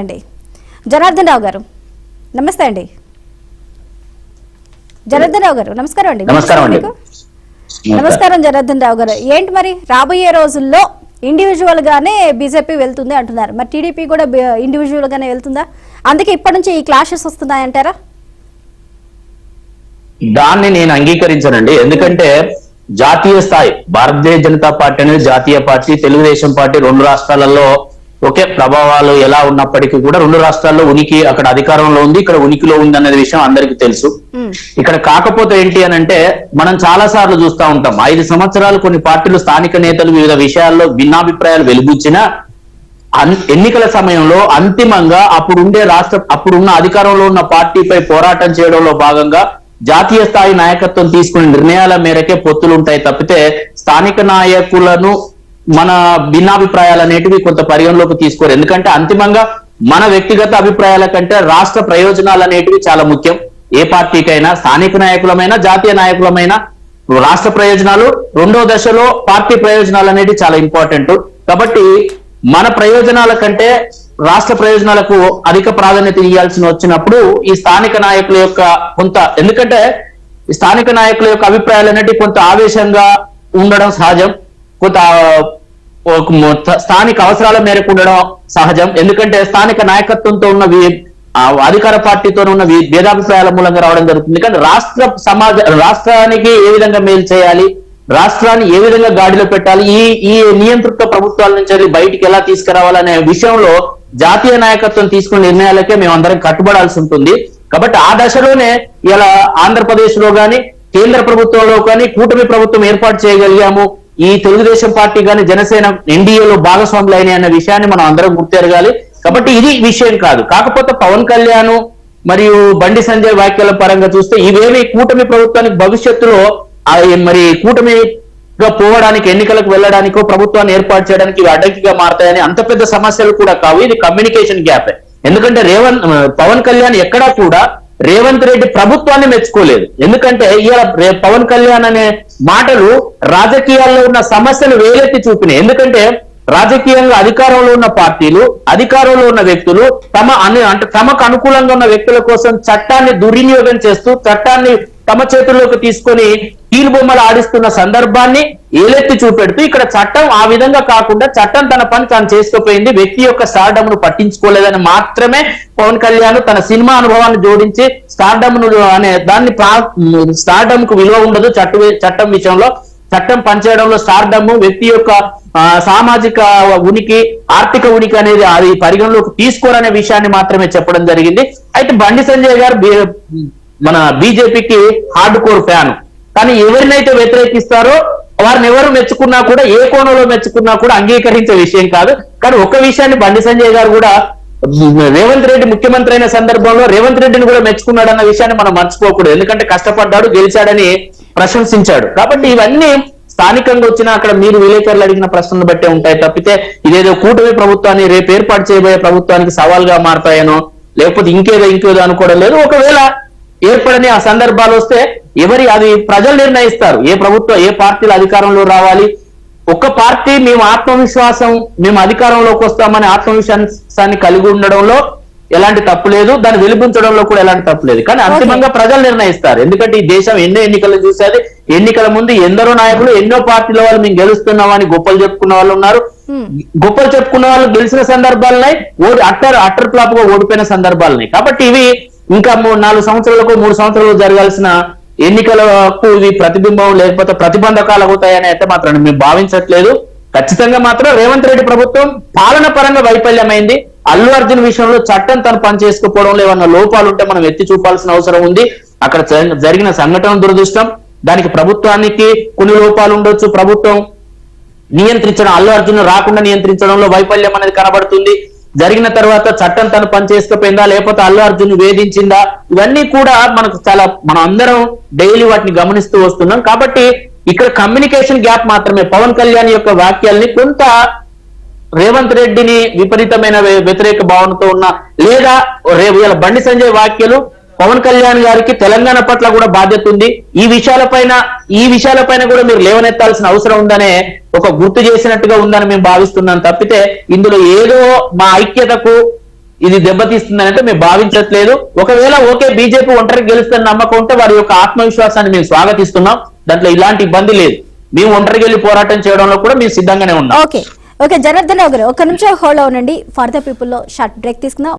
అండి జనార్దన్ రావు గారు నమస్తే అండి. జనార్దన్ రావు గారు నమస్కారం అండి. నమస్కారం జనార్దన్ రావు గారు. ఏంటి మరి రాబోయే రోజుల్లో ఇండివిజువల్ గానే బీజేపీ వెళ్తుంది అంటున్నారు, మరి టీడీపీ కూడా ఇండివిజువల్ గానే వెళ్తుందా? అందుకే ఇప్పటి నుంచి ఈ క్లాషెస్ వస్తున్నాయంటారా? దాన్ని నేను అంగీకరించనండి. ఎందుకంటే జాతీయ స్థాయి భారతీయ జనతా పార్టీ అనేది జాతీయ పార్టీ, తెలుగుదేశం పార్టీ రెండు రాష్ట్రాలలో ఒకే ప్రభావాలు ఎలా ఉన్నప్పటికీ కూడా రెండు రాష్ట్రాల్లో ఉనికి అక్కడ అధికారంలో ఉంది, ఇక్కడ ఉనికిలో ఉంది అనే విషయం అందరికీ తెలుసు. ఇక్కడ కాకపోతే ఏంటి అని అంటే మనం చాలా సార్లు చూస్తూ ఉంటాం, 5 సంవత్సరాలు కొన్ని పార్టీలు స్థానిక నేతలు వివిధ విషయాల్లో భిన్నాభిప్రాయాలు వెలుబుచ్చినా ఎన్నికల సమయంలో అంతిమంగా అప్పుడున్న అధికారంలో ఉన్న పార్టీపై పోరాటం చేయడంలో భాగంగా జాతీయ స్థాయి నాయకత్వం తీసుకునే నిర్ణయాల మేరకే పొత్తులుంటాయి తప్పితే స్థానిక నాయకులను మన భిన్నాభిప్రాయాలు అనేటివి కొంత పరిగణలోకి తీసుకోరు. ఎందుకంటే అంతిమంగా మన వ్యక్తిగత అభిప్రాయాల కంటే రాష్ట్ర ప్రయోజనాలు అనేటివి చాలా ముఖ్యం. ఏ పార్టీకైనా స్థానిక నాయకులమైనా జాతీయ నాయకులమైనా రాష్ట్ర ప్రయోజనాలు, రెండో దశలో పార్టీ ప్రయోజనాలు అనేవి చాలా ఇంపార్టెంట్. కాబట్టి మన ప్రయోజనాల కంటే రాష్ట్ర ప్రయోజనాలకు అధిక ప్రాధాన్యత ఇవ్వాల్సి వచ్చినప్పుడు ఈ స్థానిక నాయకుల యొక్క ఎందుకంటే స్థానిక నాయకుల యొక్క అభిప్రాయాలు అనేవి కొంత ఆవేశంగా ఉండడం సహజం, కొంత స్థానిక అవసరాల మేరకు ఉండడం సహజం. ఎందుకంటే స్థానిక నాయకత్వంతో ఉన్న అధికార పార్టీతో ఉన్న భేదాభిప్రాయాల మూలంగా రావడం జరుగుతుంది. కానీ రాష్ట్రానికి ఏ విధంగా మేలు చేయాలి, రాష్ట్రాన్ని ఏ విధంగా గాడిలో పెట్టాలి, ఈ నియంత్రిత ప్రభుత్వాల నుంచి బయటికి ఎలా తీసుకురావాలనే విషయంలో జాతీయ నాయకత్వం తీసుకునే నిర్ణయాలకే మేమందరం కట్టుబడాల్సి ఉంటుంది. కాబట్టి ఆ దశలోనే ఇలా ఆంధ్రప్రదేశ్ లో గాని కేంద్ర ప్రభుత్వంలో కానీ కూటమి ప్రభుత్వం ఏర్పాటు చేయగలిగాము. ఈ తెలుగుదేశం పార్టీ కానీ జనసేన ఎన్డీఏలో భాగస్వాములు అయినాయి అనే విషయాన్ని మనం అందరం గుర్తెరగాలి. కాబట్టి ఇది విషయం కాదు. కాకపోతే పవన్ కళ్యాణ్ మరియు బండి సంజయ్ వ్యాఖ్యల పరంగా చూస్తే ఇవేమి కూటమి ప్రభుత్వానికి భవిష్యత్తులో మరి కూటమిగా పోవడానికి, ఎన్నికలకు వెళ్ళడానికో ప్రభుత్వాన్ని ఏర్పాటు చేయడానికి ఇవి అడ్డంకిగా మారతాయని అంత పెద్ద సమస్యలు కూడా కావు. ఇది కమ్యూనికేషన్ గ్యాప్. ఎందుకంటే పవన్ కళ్యాణ్ ఎక్కడా కూడా రేవంత్ రెడ్డి ప్రభుత్వాన్ని మెచ్చుకోలేదు. ఎందుకంటే పవన్ కళ్యాణ్ అనే మాటలు రాజకీయాల్లో ఉన్న సమస్యలు వేలెత్తి చూపినాయి. ఎందుకంటే రాజకీయంగా అధికారంలో ఉన్న పార్టీలు, అధికారంలో ఉన్న వ్యక్తులు తమకు అనుకూలంగా ఉన్న వ్యక్తుల కోసం చట్టాన్ని దుర్వినియోగం చేస్తూ చట్టాన్ని తమ చేతుల్లోకి తీసుకొని కీలుబొమ్మలు ఆడిస్తున్న సందర్భాన్ని ఏలెత్తి చూపెడుతూ ఇక్కడ చట్టం ఆ విధంగా కాకుండా చట్టం తన పని తాను చేసుకుపోయింది, వ్యక్తి యొక్క స్టార్డమ్ ను పట్టించుకోలేదని మాత్రమే పవన్ కళ్యాణ్ తన సినిమా అనుభవాన్ని జోడించి స్టార్డమ్ ను అనే దాన్ని స్టార్డమ్ కు విలువ ఉండదు చట్టం విషయంలో, చట్టం పనిచేయడంలో స్టార్డమ్ వ్యక్తి యొక్క సామాజిక ఉనికి, ఆర్థిక ఉనికి అనేది అది పరిగణలోకి తీసుకోరనే విషయాన్ని మాత్రమే చెప్పడం జరిగింది. అయితే బండి సంజయ్ గారు మన బీజేపీకి హార్డ్ కోర్ ఫ్యాన్, కానీ ఎవరినైతే వ్యతిరేకిస్తారో వారిని ఎవరు మెచ్చుకున్నా కూడా, ఏ కోణంలో మెచ్చుకున్నా కూడా అంగీకరించే విషయం కాదు. కానీ ఒక విషయాన్ని బండి సంజయ్ గారు కూడా రేవంత్ రెడ్డి ముఖ్యమంత్రి అయిన సందర్భంలో రేవంత్ రెడ్డిని కూడా మెచ్చుకున్నాడు అన్న విషయాన్ని మనం మర్చిపోకూడదు. ఎందుకంటే కష్టపడ్డాడు, గెలిచాడని ప్రశంసించాడు. కాబట్టి ఇవన్నీ స్థానికంగా వచ్చినా అక్కడ మీరు విలేకరులు అడిగిన ప్రశ్నలు బట్టే ఉంటాయి తప్పితే ఇదేదో కూటమి ప్రభుత్వాన్ని రేపు ఏర్పాటు చేయబోయే ప్రభుత్వానికి సవాల్గా మారతాయనో లేకపోతే ఇంకేదో అనుకోవడం లేదు. ఒకవేళ ఏర్పడని ఆ సందర్భాలు వస్తే అది ప్రజలు నిర్ణయిస్తారు ఏ పార్టీలు అధికారంలో రావాలి. ఒక్క పార్టీ మేము అధికారంలోకి వస్తామని ఆత్మవిశ్వాసాన్ని కలిగి ఉండడంలో ఎలాంటి తప్పు లేదు, దాన్ని వెలిపించడంలో కూడా ఎలాంటి తప్పు లేదు. కానీ అంతిమంగా ప్రజలు నిర్ణయిస్తారు. ఎందుకంటే ఈ దేశం ఎన్నో ఎన్నికలు చూసేది, ఎన్నికల ముందు ఎందరో నాయకులు ఎన్నో పార్టీల వాళ్ళు మేము గెలుస్తున్నామని గొప్పలు చెప్పుకున్న వాళ్ళు ఉన్నారు. గొప్పలు చెప్పుకున్న వాళ్ళు గెలిచిన సందర్భాలున్నాయి, అట్టర్ ఫ్లాప్ గా ఓడిపోయిన సందర్భాలున్నాయి. కాబట్టి ఇవి ఇంకా 4 సంవత్సరాలకు 3 సంవత్సరాలు జరగాల్సిన ఎన్నికలకు ఇవి ప్రతిబింబం లేకపోతే ప్రతిబంధకాలు అవుతాయని అయితే మాత్రం మేము భావించట్లేదు. ఖచ్చితంగా మాత్రం రేవంత్ రెడ్డి ప్రభుత్వం పాలన పరంగా వైఫల్యమైంది. అల్లు అర్జున్ విషయంలో చట్టం తను పని చేసుకోవడంలో ఏమన్నా లోపాలు ఉంటే మనం ఎత్తి చూపాల్సిన అవసరం ఉంది. అక్కడ జరిగిన సంఘటన దురదృష్టం, దానికి ప్రభుత్వానికి కొన్ని లోపాలు ఉండొచ్చు. ప్రభుత్వం నియంత్రించడం, అల్లు అర్జున్ రాకుండా నియంత్రించడంలో వైఫల్యం అనేది కనబడుతుంది. జరిగిన తర్వాత చట్టం తను పని చేసుకుపోయిందా లేకపోతే అల్లు అర్జున్ వేధించిందా, ఇవన్నీ కూడా మనం అందరం డైలీ వాటిని గమనిస్తూ వస్తున్నాం. కాబట్టి ఇక్కడ కమ్యూనికేషన్ గ్యాప్ మాత్రమే. పవన్ కళ్యాణ్ యొక్క వాక్యాల్ని కొంత రేవంత్ రెడ్డిని విపరీతమైన వ్యతిరేక భావనతో ఉన్న లేదా బండి సంజయ్ వ్యాఖ్యలు పవన్ కళ్యాణ్ గారికి తెలంగాణ పట్ల కూడా బాధ్యత ఉంది. ఈ విషయాలపైన కూడా మీరు లేవనెత్తాల్సిన అవసరం ఉందనే ఒక గుర్తు చేసినట్టుగా ఉందని మేము భావిస్తున్నాం తప్పితే ఇందులో ఏదో మా ఐక్యతకు ఇది దెబ్బతీస్తుందని అంటే మేము భావించట్లేదు. ఒకవేళ ఓకే బీజేపీ ఒంటరికి గెలుస్తున్న నమ్మకం ఉంటే వారి యొక్క ఆత్మవిశ్వాసాన్ని మేము స్వాగతిస్తున్నాం. దాంట్లో ఇలాంటి ఇబ్బంది లేదు. మేము ఒంటరికి వెళ్ళి పోరాటం చేయడంలో కూడా మేము సిద్ధంగానే ఉన్నాం. ఓకే జనార్దన్ రావు గారు, ఒక నిమిషం హోల్డ్ అవునండి. ఫర్ ద పీపుల్ లో షార్ట్ బ్రేక్ తీసుకుందాం.